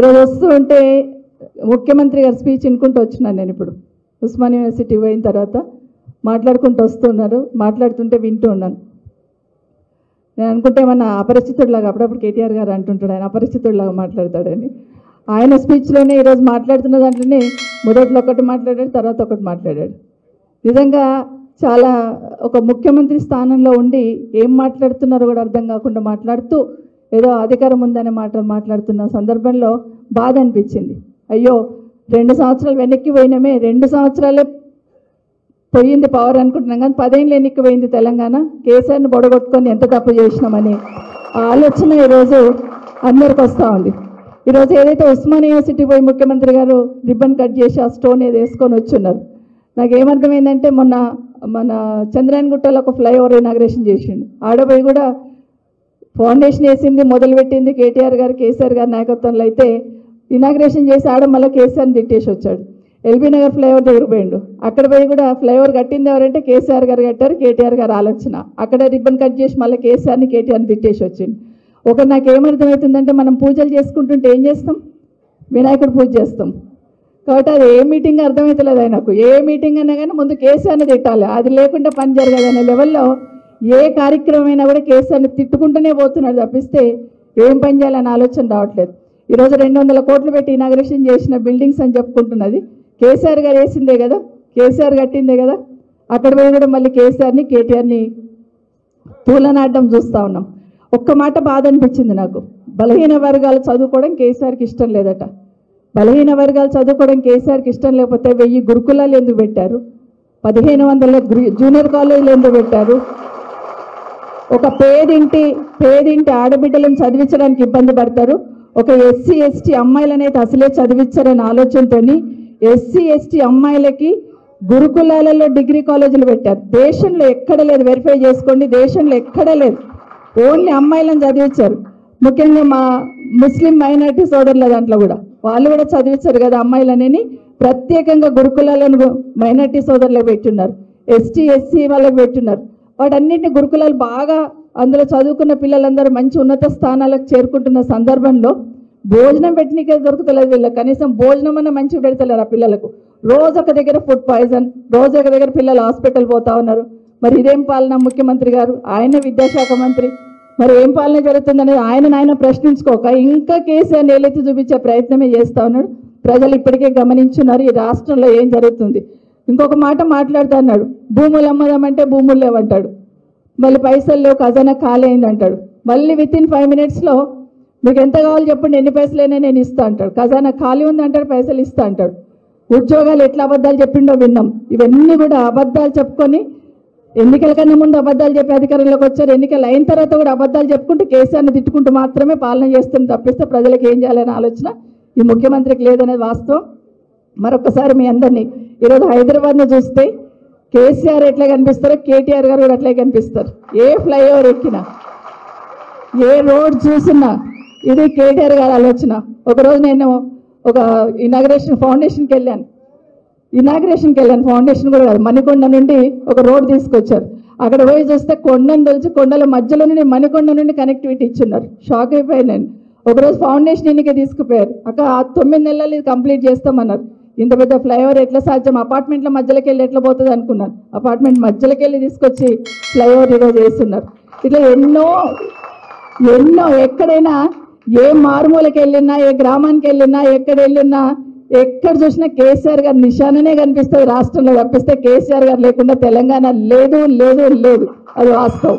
ఈరోజు వస్తూ ఉంటే ముఖ్యమంత్రి గారి స్పీచ్ వినుకుంటూ వచ్చినాను. నేను ఇప్పుడు ఉస్మానియా యూనివర్సిటీ పోయిన తర్వాత మాట్లాడుకుంటూ వస్తున్నారు, మాట్లాడుతుంటే వింటూ ఉన్నాను. నేను అనుకుంటే ఏమన్నా అపరిచితుడిలాగా, అప్పుడప్పుడు కేటీఆర్ గారు అంటుంటాడు ఆయన అపరిచితుడిలాగా మాట్లాడతాడని. ఆయన స్పీచ్లోనే ఈరోజు మాట్లాడుతున్న దాంట్లోనే మొదట్లో ఒకటి మాట్లాడాడు, తర్వాత ఒకటి మాట్లాడాడు. నిజంగా చాలా ఒక ముఖ్యమంత్రి స్థానంలో ఉండి ఏం మాట్లాడుతున్నారో కూడా అర్థం కాకుండా మాట్లాడుతూ ఏదో అధికారం ఉందనే మాట్లాడుతున్న సందర్భంలో బాధ అనిపించింది. అయ్యో 2 సంవత్సరాలు వెనక్కి పోయినామే, 2 సంవత్సరాలే పోయింది పవర్ అనుకుంటున్నాం, కానీ 10 ఏళ్ళు వెనక్కి పోయింది తెలంగాణ. కేసీఆర్ని బొడగొట్టుకొని ఎంత తప్పు చేసినామని ఆలోచన ఈరోజు అందరికి వస్తూ ఉంది. ఈరోజు ఏదైతే ఉస్మానియా యూనివర్సిటీ పోయి ముఖ్యమంత్రి గారు రిబ్బన్ కట్ చేసి ఆ స్టోన్ ఏది వేసుకొని వచ్చున్నారు, నాకు ఏమర్థమైందంటే మొన్న మన చంద్రాయణగుట్టలో ఒక ఫ్లైఓవర్ ఇనాగ్రేషన్ చేసిండు. ఆడపోయి కూడా ఫౌండేషన్ వేసింది, మొదలుపెట్టింది కేటీఆర్ గారు, కేసీఆర్ గారి నాయకత్వంలో. అయితే ఇనాగ్రేషన్ చేసి ఆడ మళ్ళీ కేసీఆర్ని తిట్టేసి వచ్చాడు. ఎల్బీ నగర్ ఫ్లైఓవర్ దగ్గర పోయిండు. అక్కడ పోయి కూడా ఫ్లైఓవర్ కట్టింది ఎవరంటే కేసీఆర్ గారు కట్టారు, కేటీఆర్ గారు ఆలోచన. అక్కడ రిబ్బన్ కట్ చేసి మళ్ళీ కేసీఆర్ని కేటీఆర్ని తిట్టేసి వచ్చింది. నాకు ఏమర్థమవుతుందంటే మనం పూజలు చేసుకుంటుంటే ఏం చేస్తాం, వినాయకుడు పూజ చేస్తాం. కాబట్టి అది ఏ మీటింగ్ అర్థమవుతలేదు ఆయనకు. ఏ మీటింగ్ అయినా కానీ ముందు కేసీఆర్ని తిట్టాలి, అది లేకుండా పని జరగదనే లెవెల్లో ఏ కార్యక్రమం అయినా కూడా కేసీఆర్ని తిట్టుకుంటూనే పోతున్నాడు తప్పిస్తే ఏం పని చేయాలని ఆలోచన రావట్లేదు. ఈరోజు 200 కోట్లు పెట్టి ఇనాగ్రేషన్ చేసిన బిల్డింగ్స్ అని చెప్పుకుంటున్నది కేసీఆర్ గారు వేసిందే కదా, కేసీఆర్ కట్టిందే కదా. అక్కడ పోయి కూడా మళ్ళీ కేసీఆర్ని కేటీఆర్ని తూలనాడడం చూస్తూ ఉన్నాం. ఒక్క మాట బాధ అనిపించింది నాకు, బలహీన వర్గాలు చదువుకోవడం కేసీఆర్కి ఇష్టం లేదట. బలహీన వర్గాలు చదువుకోవడం కేసీఆర్కి ఇష్టం లేకపోతే 1000 గురుకులాలు ఎందుకు పెట్టారు, 1500 జూనియర్ కాలేజీలు ఎందుకు పెట్టారు, ఒక పేదింటి ఆడబిడ్డలను చదివించడానికి ఇబ్బంది పడతారు, ఒక ఎస్సీ ఎస్టీ అమ్మాయిలనైతే అసలే చదివించారనే ఆలోచనతో ఎస్సీ ఎస్టీ అమ్మాయిలకి గురుకులాలలో డిగ్రీ కాలేజీలు పెట్టారు. దేశంలో ఎక్కడ లేదు, వెరిఫై చేసుకోండి, దేశంలో ఎక్కడ లేదు. ఓన్లీ అమ్మాయిలను చదివించారు. ముఖ్యంగా మా ముస్లిం మైనారిటీ సోదరుల దాంట్లో కూడా వాళ్ళు కూడా చదివించారు కదా అమ్మాయిలనేని. ప్రత్యేకంగా గురుకులాలను మైనారిటీ సోదరులకు పెట్టున్నారు, ఎస్టీ ఎస్సీ వాళ్ళకి పెట్టున్నారు. వాటన్నింటినీ గురుకులాలు బాగా అందులో చదువుకున్న పిల్లలందరూ మంచి ఉన్నత స్థానాలకు చేరుకుంటున్న సందర్భంలో భోజనం పెట్టినకే దొరుకుతలేదు వీళ్ళకి. కనీసం భోజనం అన్న మంచిగా పెడతలేరు ఆ పిల్లలకు. రోజు ఒక దగ్గర ఫుడ్ పాయిజన్, రోజు ఒక దగ్గర పిల్లలు హాస్పిటల్ పోతా ఉన్నారు. మరి ఇదేం పాలన ముఖ్యమంత్రి గారు, ఆయన విద్యాశాఖ మంత్రి, మరి ఏం పాలన జరుగుతుందనేది ఆయన ప్రశ్నించుకోక ఇంకా కేసీఆర్ని ఏలెత్తి చూపించే ప్రయత్నమే చేస్తూ ఉన్నాడు. ప్రజలు ఇప్పటికే గమనించున్నారు ఈ రాష్ట్రంలో ఏం జరుగుతుంది. ఇంకొక మాట మాట్లాడుతూ అన్నాడు, భూములు అమ్మదామంటే భూములు లేవంటాడు, మళ్ళీ పైసలు లేవు, ఖజానా ఖాళీ అయింది అంటాడు. మళ్ళీ వితిన్ 5 minutesలో మీకు ఎంత కావాలో చెప్పండి, ఎన్ని పైసలైనా నేను ఇస్తా అంటాడు. ఖజానా ఖాళీ ఉంది అంటాడు, పైసలు ఇస్తా అంటాడు. ఉద్యోగాలు ఎట్లా అబద్ధాలు చెప్పిండో విన్నాం. ఇవన్నీ కూడా అబద్ధాలు చెప్పుకొని ఎన్నికల కన్నా ముందు అబద్ధాలు చెప్పి అధికారంలోకి వచ్చారు. ఎన్నికలు అయిన తర్వాత కూడా అబద్ధాలు చెప్పుకుంటూ కేసీఆర్ని తిట్టుకుంటూ మాత్రమే పాలన చేస్తుంది తప్పిస్తే ప్రజలకు ఏం చేయాలనే ఆలోచన ఈ ముఖ్యమంత్రికి లేదనేది వాస్తవం. మరొకసారి మీ అందరినీ ఈరోజు హైదరాబాద్ను చూస్తే కేసీఆర్ ఎట్లా కనిపిస్తారో కేటీఆర్ గారు కూడా అట్లే కనిపిస్తారు. ఏ ఫ్లైఓవర్ ఎక్కినా, ఏ రోడ్ చూసినా ఇది కేటీఆర్ గారి ఆలోచన. ఒకరోజు నేను ఒక ఫౌండేషన్కి వెళ్ళాను, ఫౌండేషన్ కూడా కాదు, మణికొండ నుండి ఒక రోడ్ తీసుకొచ్చారు. అక్కడ పోయి చూస్తే కొండను తెలిసి కొండల మధ్యలో నుండి మణికొండ నుండి కనెక్టివిటీ ఇచ్చున్నారు. షాక్ అయిపోయాను. ఒకరోజు ఫౌండేషన్ ఎన్నిక తీసుకుపోయారు, అక్కడ 9 నెలలు ఇది కంప్లీట్ చేస్తామన్నారు. ఇంత పెద్ద ఫ్లైఓవర్ ఎట్లా సాధ్యం, అపార్ట్మెంట్ల మధ్యలోకి వెళ్ళి ఎట్లా పోతుంది అనుకున్నాను. అపార్ట్మెంట్ మధ్యలోకి వెళ్ళి తీసుకొచ్చి ఫ్లైఓవర్ ఈరోజు వేస్తున్నారు. ఇట్లా ఎన్నో ఎక్కడైనా ఏ మారుమూలకి వెళ్ళినా, ఏ గ్రామానికి వెళ్ళినా, ఎక్కడ వెళ్ళినా, ఎక్కడ చూసినా కేసీఆర్ గారి నిశాననే కనిపిస్తుంది రాష్ట్రంలో తప్పిస్తే కేసీఆర్ గారు లేకుండా తెలంగాణ లేదు, అది వాస్తవం.